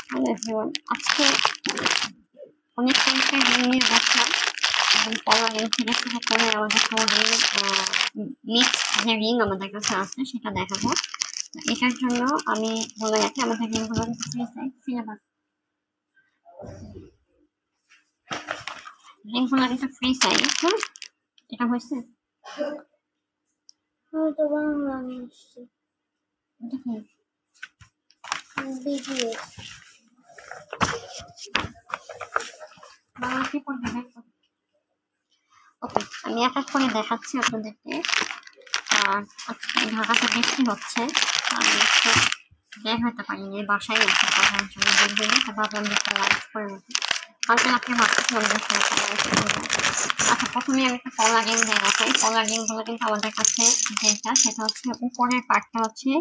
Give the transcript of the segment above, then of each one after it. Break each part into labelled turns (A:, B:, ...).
A: Hello everyone, আজকে অনেক কয়েকটা রিং নিয়ে বসলাম এবং পড়া রিং থেকে শুরু করে আমাদের সবাই মিক্স যে রিং আমাদের কাছে আছে সেটা দেখাবো। এটার জন্য আমি বলে রাখি আমাদের রিংগুলো সিলেবাস রিংগুলো কিন্তু ফ্রি সাইজ। হ্যাঁ, এটা হয়েছে
B: তো বাংলা মিষ্টি
A: এটা কি
B: বিবিএস
A: বাংলা কি পড়বে দেখো। ওকে, আমি এক এক করে দেখাচ্ছি আপনাদেরকে। আর আজকে ঢাকাতে বৃষ্টি হচ্ছে, আমি একটু বের হতে পারিনি, বাসায় এসে পড়ার জন্য বের হইনি, তো ভাবলাম যে একটা লাইভ করে নিতে। কালকে রাত্রে ভাবছিলাম যে আচ্ছা, প্রথমে আমি একটা কলার রিং দেখাই। কলার রিংগুলো কিন্তু আমাদের কাছে যেটা সেটা হচ্ছে উপরের পার্টটা হচ্ছে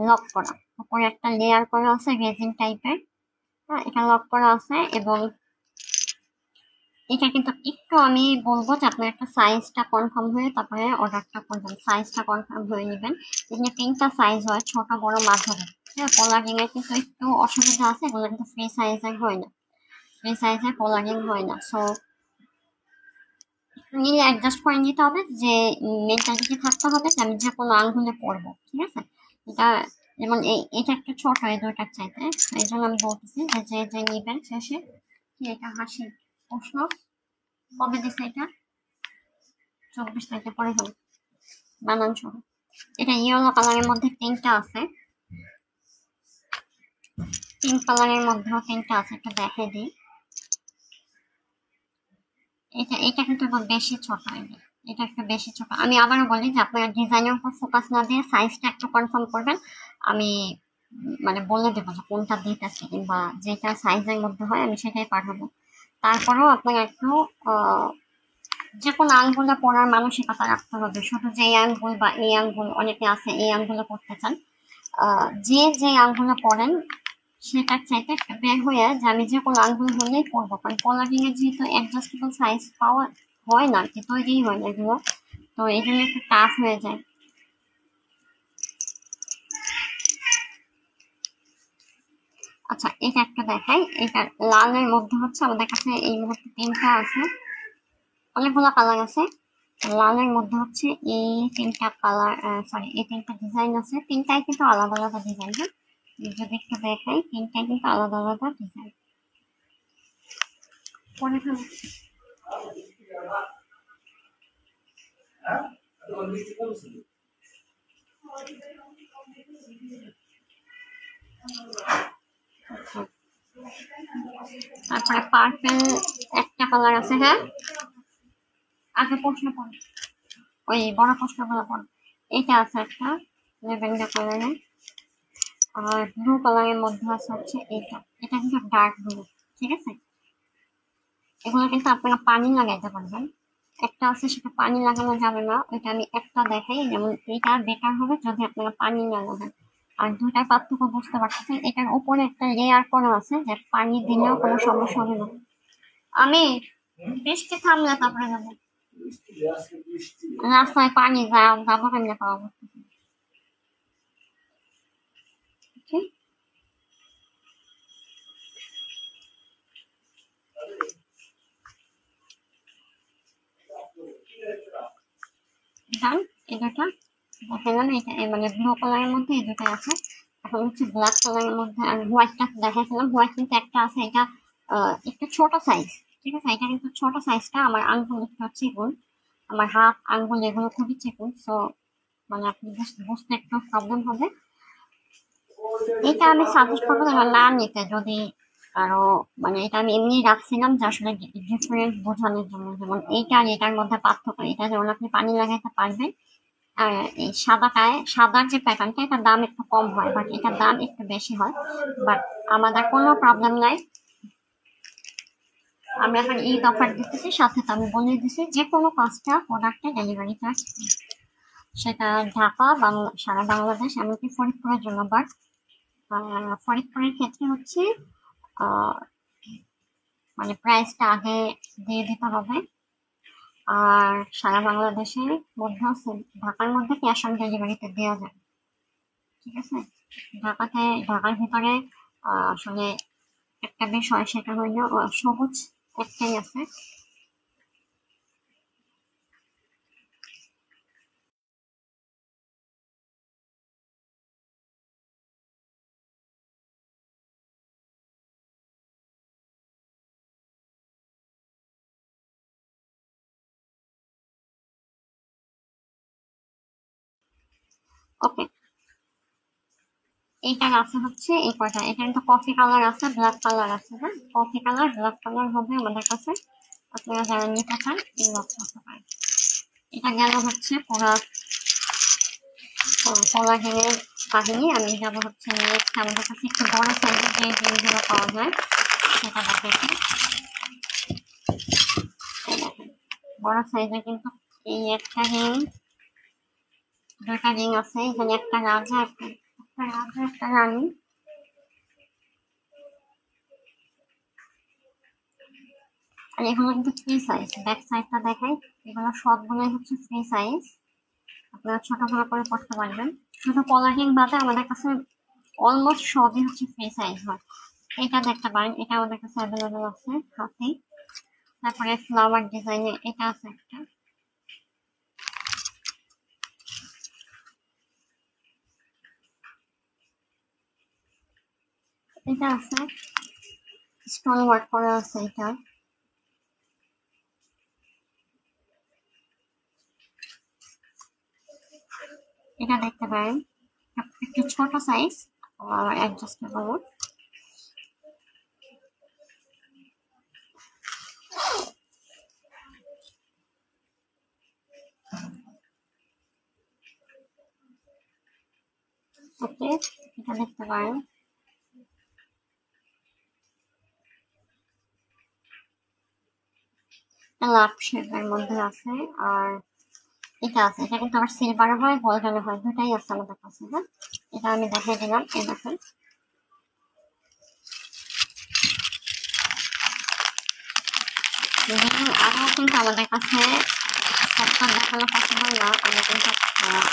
A: লক করা, উপরে একটা লেয়ার করা আছে রেজিন টাইপের। হ্যাঁ, এটা লক করা আছে এবং এটা কিন্তু একটু আমি বলবো যে আপনার একটা সাইজটা কনফার্ম হয়ে তারপরে অর্ডারটা করবেন, সাইজটা কনফার্ম হয়ে নেবেন। এখানে 3টা সাইজ হয়, ছোট বড় মাঝারি। হ্যাঁ, পোলারিং এর কিন্তু একটু অসুবিধা আছে, এগুলো কিন্তু ফ্রি সাইজের হয় না, ফ্রি সাইজের পোলারিং হয় না। সো নিয়ে অ্যাডজাস্ট করে নিতে হবে, যে মেন্টালিটি থাকতে হবে যে আমি যে কোনো আঙ্গুলে পড়বো, ঠিক আছে। এটা যেমন এটা একটু ছোট এই দুইটার চাইতে, এই জন্য আমি বলতেছি যে যে নিবেন শেষে কি এটা হাসি প্রশ্ন কবে দিচ্ছে এটা 24 তারিখে পরে হবে বানান সহ। এটা ইয়েলো কালারের মধ্যে 3টা আছে, পিঙ্ক কালারের মধ্যেও 3টা আছে, একটু দেখে দিই। এটা কিন্তু একটু বেশি ছোট, এটা একটু বেশি ছোট। আমি আবারও বলি যে আপনারা ডিজাইনের উপর ফোকাস না দিয়ে সাইজটা একটু কনফার্ম করবেন। আমি মানে বলে দেবো যে কোনটা দিতেছে, কিংবা যেটা সাইজের মধ্যে হয় আমি সেটাই পাঠাবো। তারপরেও আপনারা একটু যে কোনো আঙ্গুলে পড়ার মানসিকতা রাখতে হবে, শুধু যে আঙ্গুল বা এই আঙ্গুল, অনেকে আছে এই আঙ্গুলে পড়তে চান, যে আঙ্গুলে পড়েন সেটার চাইতে বের হয়ে যে আমি যে কোনো আঙ্গুল হলেই পড়বো, কারণ কলারিং এর যেহেতু অ্যাডজাস্টেবল সাইজ পাওয়া হয় না, কি তৈরি হয় না এগুলো, তো এই জন্য একটু টাফ হয়ে যায়। আচ্ছা, এটা একটা দেখাই। এটা লালের মধ্যে হচ্ছে আমাদের কাছে এই মুহূর্তে 3টা আছে, অনেকগুলো কালার আছে। লালের মধ্যে হচ্ছে এই 3টা কালার, সরি এই 3টা ডিজাইন আছে, 3টাই কিন্তু আলাদা আলাদা ডিজাইন। হ্যাঁ, যদি একটু দেখাই 3টাই কিন্তু আলাদা আলাদা ডিজাইন। পরে ফেলো। তারপরে পার্পেল একটা কালার আছে। হ্যাঁ, আগে প্রশ্ন পড়ো, ওই বড় প্রশ্নগুলো পড়ো। এইটা আছে একটা ল্যাভেন্ডার কালারের, আর ব্লু কালারের মধ্যে আছে হচ্ছে এটা, এটা কিন্তু ডার্ক ব্লু, ঠিক আছে। এগুলো কিন্তু আপনারা পানি লাগাইতে পারবেন। একটা আছে সেটা পানি লাগানো যাবে না, ওইটা আমি একটা দেখাই। যেমন এটা বেটার হবে যদি আপনারা পানি না লাগান। আর দুইটার পার্থক্য বুঝতে পারতেছেন, এটার উপরে একটা লেয়ার করা আছে যে পানি দিলেও কোনো সমস্যা হবে না। আমি বৃষ্টি থামলে তারপরে যাবো, রাস্তায় পানি যাবো কেমনে পাবো। ডান, এই দুটা দেখালাম। এটা মানে ব্লু কালারের মধ্যে এই দুটো আছে। এখন হচ্ছে ব্ল্যাক কালারের মধ্যে আর হোয়াইটটা দেখাচ্ছিলাম। হোয়াইট কিন্তু একটা আছে, এটা একটু ছোট সাইজ, ঠিক আছে। এটা কিন্তু ছোট সাইজটা, আমার আঙ্গুল একটু চিকুন, আমার হাত আঙ্গুল এগুলো খুবই চিকুন। সো মানে আপনি বুঝতে একটু প্রবলেম হবে। এটা আমি সাজেস্ট করবো না নিতে, যদি আরো মানে এটা আমি এমনি রাখছিলাম যে আসলে ডিফারেন্ট বোঝানোর জন্য। যেমন এইটা আর এটার মধ্যে পার্থক্য, এটা যেমন আপনি পানি লাগাইতে পারবেন, আর এই সাদার যে প্যাটার্নটা এটার দাম একটু কম হয়, বাট এটার দাম একটু বেশি হয়। বাট আমাদের কোনো প্রবলেম নাই, আমরা এখন ঈদ অফার দিতেছি। সাথে তো আমি বলে দিচ্ছি যে কোনো 5টা প্রোডাক্টে ডেলিভারি চার্জ, সেটা ঢাকা সারা বাংলাদেশ, এমনকি ফরিদপুরের জন্য। বাট ফরিদপুরের ক্ষেত্রে হচ্ছে মানে প্রাইসটা আগে দিয়ে দিতে হবে। আর সারা বাংলাদেশের মধ্যে আছে, ঢাকার মধ্যে ক্যাশ অন ডেলিভারিতে দেওয়া যায়, ঠিক আছে। ঢাকার ভিতরে আসলে একটা বিষয়, সেটা হইল সবুজ একটাই আছে। ওকে, এইটার আছে হচ্ছে এই কয়টা। এখানে তো কফি কালার আছে, ব্ল্যাক কালার আছে। হ্যাঁ, কফি কালার, ব্ল্যাক কালার হবে আমাদের কাছে। আপনারা যারা নিতে চান ইনবক্স করতে পারেন। এটা গেল হচ্ছে পুরা কোলাজেনের কাহিনী। আমি যাবো হচ্ছে নেক্সট আমাদের কাছে একটু বড় সাইজের যে জিনিসগুলো পাওয়া যায় সেটা দেখাচ্ছি। এই দেখেন, বড় সাইজের কিন্তু এই একটা রিং, দুটা রিং আছে। এখানে একটা রাজা, একটা রানী। আর এগুলো কিন্তু ফ্রি সাইজ। ব্যাক সাইডটা দেখাই, এগুলো সবগুলোই হচ্ছে ফ্রি সাইজ। আপনারা ছোট বড় করে পড়তে পারবেন। শুধু কলারিং বাদে আমাদের কাছে অলমোস্ট সবই হচ্ছে ফ্রি সাইজ হয়। এটা দেখতে পারেন, এটা আমাদের কাছে অ্যাভেলেবেল আছে হাতে। তারপরে ফ্লাওয়ার ডিজাইনে এটা আছে একটা। এটা আছে, স্টোন ওয়ার্ক করা আছে এটা। এটা দেখতে পারেন, একটু ছোট সাইজ, অ্যাডজাস্টেবল। ওকে, এটা দেখতে পারেন। লাভ শেপের মধ্যে আছে। আর এটা আছে, এটা কিন্তু আমার সিলভারে হয়, গোল্ডেনে হয়, দুটাই আছে আমাদের কাছে। হ্যাঁ, এটা আমি দেখিয়ে দিলাম। এই দেখেন, আরো কিন্তু আমাদের কাছে সবটা দেখানো পসিবল না। আমরা কিন্তু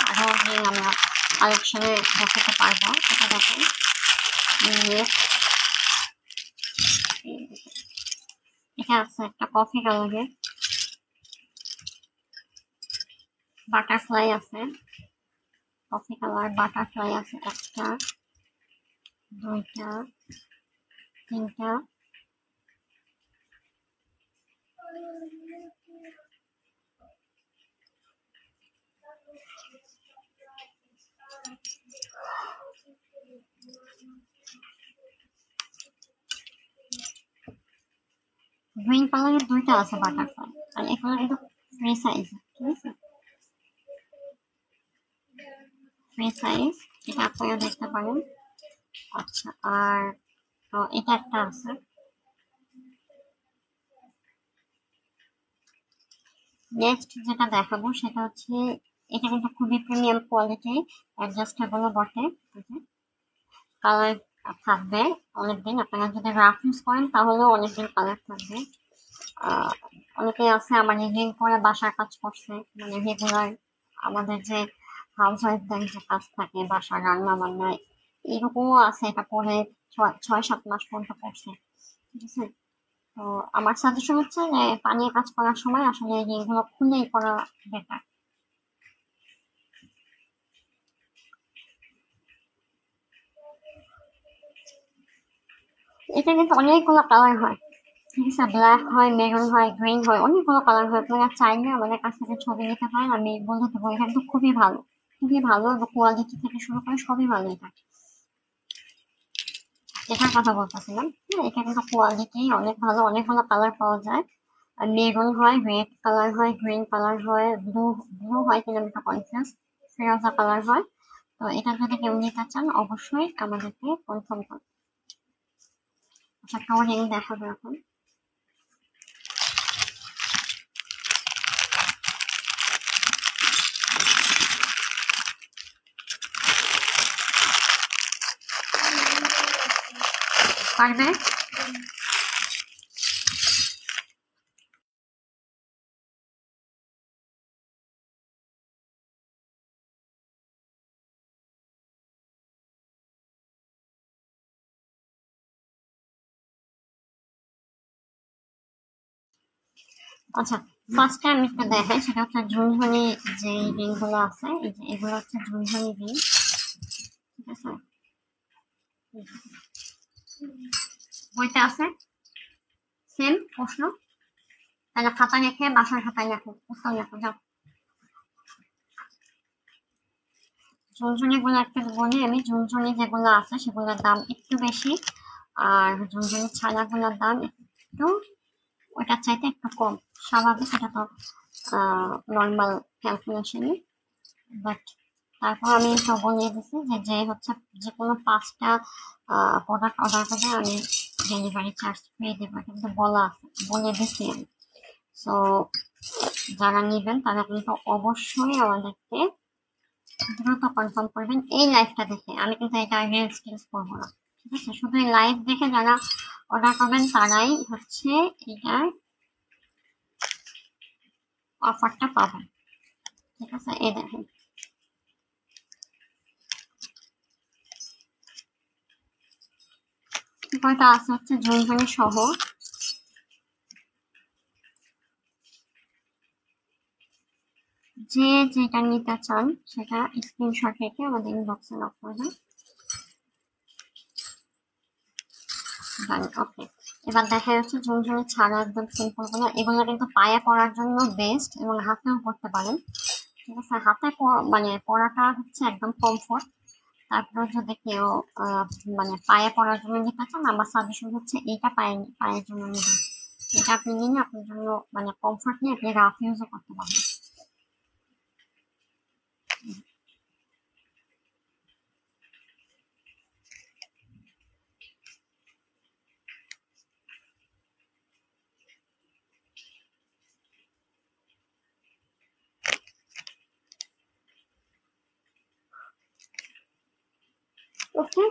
A: আরো রিং আমরা কালেকশনে দেখাতে পারবো। এটা দেখেন, এটা আছে একটা কফি কালারের, বাটারফ্লাই আছে। কফি কালার বাটারফ্লাই আছে একটা, দুইটা, তিনটা। গ্রিন কালারের দুইটা আছে বাটারফ্লাই। আর এগুলো কিন্তু ফ্রি সাইজ, ঠিক আছে, ফ্রি সাইজ। এটা আপনারা দেখতে পারেন। আচ্ছা, আর তো এটা একটা আছে। নেক্সট যেটা দেখাবো সেটা হচ্ছে, এটা কিন্তু খুবই প্রিমিয়াম কোয়ালিটি, অ্যাডজাস্টেবল বটে। কালার থাকবে অনেকদিন। আপনারা যদি রাফ ইউজ করেন তাহলেও অনেকদিন কালার থাকবে। অনেকে আছে আমার রিং করে বাসার কাজ করছে, মানে রেগুলার আমাদের যে হাউস ওয়াইফদের যে কাজ থাকে, বাসা রান্না বান্না, এরকমও আছে। এটা পরে 6-7 মাস পর্যন্ত করছে, ঠিক আছে। তো আমার সাজেশন হচ্ছে যে পানিয়ে কাজ করার সময় আসলে এই রিংগুলো খুলেই করা বেটার। এটা কিন্তু অনেকগুলো কালার হয়, ঠিক আছে। ব্ল্যাক হয়, মেরুন হয়, গ্রিন হয়, অনেকগুলো কালার হয়। আপনারা চাইলে আমাদের কাছ থেকে ছবি নিতে পারেন, আমি বলে দেবো। এটা কিন্তু খুবই ভালো, খুবই ভালো। কোয়ালিটি থেকে শুরু করে সবই ভালো। এটার কথা বলতেছিলাম। হ্যাঁ, এটা কিন্তু কোয়ালিটি অনেক ভালো, অনেকগুলো কালার পাওয়া যায়। মেরুন হয়, রেড কালার হয়, গ্রিন কালার হয়, ব্লু ব্লু হয় কিনা আমি কনফিউজ, ফিরোজা কালার হয়। তো এটা যদি কেউ নিতে চান অবশ্যই আমাদেরকে কনফার্ম করুন। আচ্ছা, কাউরিং দেখাবো এখন। পারবে? আচ্ছা, ফার্স্টে আমি একটা দেখাই, সেটা হচ্ছে ঝুনঝুনি যে রিংগুলো আছে, এই যে এগুলো হচ্ছে ঝুনঝুনি রিং, ঠিক আছে? বইতে আছে সেম প্রশ্ন, তাহলে খাতায় রেখে বাসার খাতায় লেখো, উত্তর লেখো, যাও। ঝুনঝুনি গুলো একটা বলি আমি, ঝুনঝুনি যেগুলো আছে সেগুলোর দাম একটু বেশি, আর ঝুনঝুনি ছানাগুলোর দাম একটু ওটার চাইতে একটু কম। স্বাভাবিক, এটা তো নর্মাল ক্যালকুলেশনই, বাট তারপর আমি তো বলে দিচ্ছি যে যে হচ্ছে যে কোনো 5টা প্রোডাক্ট অর্ডার করলে আমি ডেলিভারি চার্জ পেয়ে দেবো, এটা কিন্তু বলা আছে, বলে দিচ্ছি আমি। সো যারা নেবেন তারা কিন্তু অবশ্যই আমাদেরকে দ্রুত কনফার্ম করবেন এই লাইভটা দেখে। আমি কিন্তু এটা রিলস টিলস করবো না, ঠিক আছে? শুধু এই লাইভ দেখে যারা অর্ডার করবেন তারাই হচ্ছে এটার অফারটা পাবেন, ঠিক আছে? এই দেখেন, কয়টা আছে হচ্ছে ঝুনঝুনি সহ। যে যেটা নিতে চান সেটা স্ক্রিনশট রেখে আমাদের ইনবক্সে নক করবেন। ওকে, এবার দেখা যাচ্ছে ঝুনঝুনি ছাড়া একদম সিম্পল গুলো, এগুলো কিন্তু পায়ে পরার জন্য বেস্ট এবং হাতেও পরতে পারেন, ঠিক আছে? হাতে মানে পরাটা হচ্ছে একদম কমফোর্ট। তারপরে যদি কেউ মানে পায়ে পরার জন্য নিতে চান, আমার সাজেশন হচ্ছে এইটা পায়ের জন্য নেবেন। এটা আপনি নিলে আপনার জন্য মানে কমফোর্ট নিয়ে আপনি রাফ ইউজও করতে পারবেন। ওকে,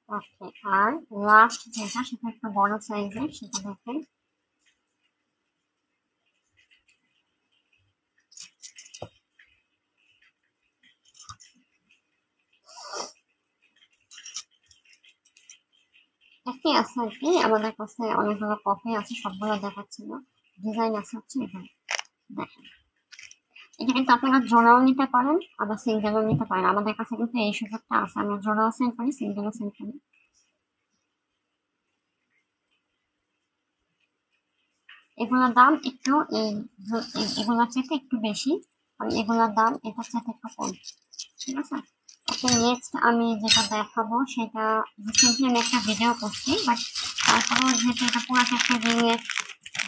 A: ওকে, আর লাস্ট যেটা সেটা একটু বড় সাইজের, সেটা দেখেন। একই আছে আর কি, আমাদের কাছে অনেকগুলো কপি আছে, সবগুলো দেখাচ্ছি না, ডিজাইন আছে হচ্ছে এখানে দেখেন। এটা কিন্তু আপনারা জোড়াও নিতে পারেন আবার সিঙ্গেলও নিতে পারেন, আমাদের কাছে কিন্তু এই সুযোগটা আছে, আমরা জোড়াও সেল করি, সিঙ্গেলও সেল করি। এগুলোর দাম একটু এগুলোর চাইতে একটু বেশি, আর এগুলোর দাম এটার চাইতে একটু কম, ঠিক আছে? ওকে, নেক্সট আমি যেটা দেখাবো সেটা রিসেন্টলি আমি একটা ভিডিও করছি, বাট তারপরেও যেহেতু এটা পুরাটা একটা রিং এর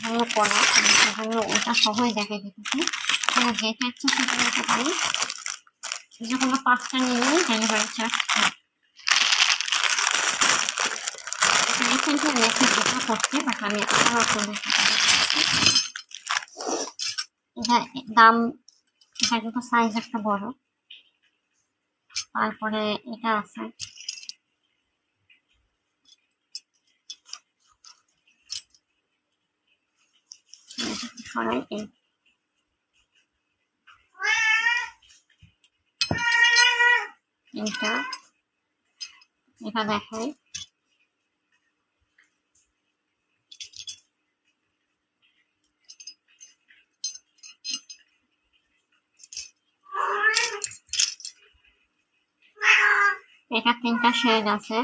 A: জন্য করা, আমি সেজন্য ওটা সহই দেখাই দিতেছি। আপনারা যেটা ইচ্ছা সেটা নিতে পারেন, যে কোনো 5টা নিলেই ডেলিভারি চার্জ। রিসেন্টলি আমি একটা ভিডিও করছি, বাট আমি আরও আপনাদের এটা দাম, এটা কিন্তু সাইজ একটা বড়। তারপরে এটা আছে, সরাই এটা, এটা দেখাই। এটা 3টা শেড আছে,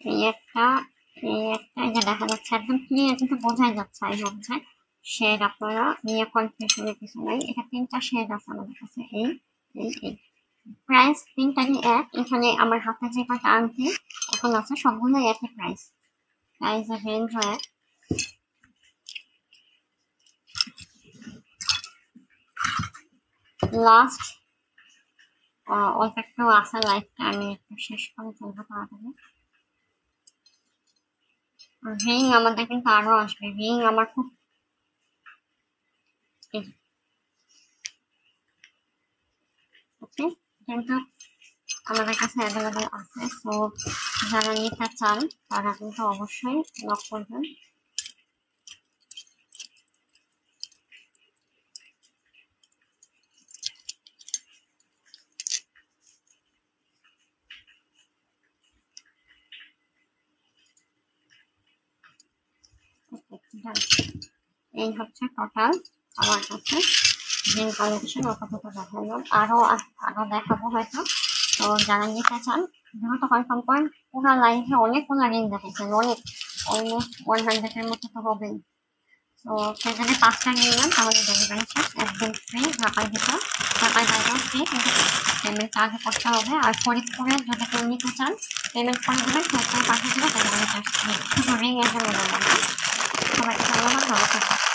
A: এই একটা, এই একটা, এই যে দেখা যাচ্ছে একদম ক্লিয়ার কিন্তু বোঝাই যাচ্ছে, এই হচ্ছে শেড, আপনারা নিয়ে কনফিউশনের কিছু নাই। এটা 3টা শেড আছে আমাদের কাছে, এই এই প্রাইস 3টারই এক। এখানে আমার হাতে যে কটা আনছি এখন আছে সবগুলো একই প্রাইস, প্রাইসের রেঞ্জ এক। লাস্ট অল্প একটু আছে, লাইফটা আমি একটু শেষ করে ফেলবো তাড়াতাড়ি। রিং আমাদের কিন্তু আরো আসবে, রিং আমার খুব ওকে, কিন্তু আমাদের কাছে অ্যাভেলেবল আছে। সো যারা নিতে চান তারা কিন্তু অবশ্যই নক করবেন। এই হচ্ছে টোটাল আমার কাছে মেন কালেকশন আপাতত দেখালাম। আরো দেখাবো হয়তো। তো যারা নিতে চান দ্রুত কনফার্ম করেন। পুরো লাইফে অনেকগুলো রিং দেখেছেন, অনেক অলমোস্ট 100 এর মতো তো হবেই। তো সেখানে 5টা নিলাম, তাহলে ডেলিভারি চার্জ একদম ফ্রি, ঢাকার ভিতর, ঢাকার বাইরেও ফ্রি, কিন্তু পেমেন্ট আগে করতে হবে। আর ফরিদপুরে যদি কেউ নিতে চান পেমেন্ট করে দেবেন, ফরিদপুরে পাঠিয়ে দেবে, ডেলিভারি চার্জ ফ্রি। শুধু রিং এর জন্য বললাম না। সবাইকে ধন্যবাদ, ভালো থাকবেন।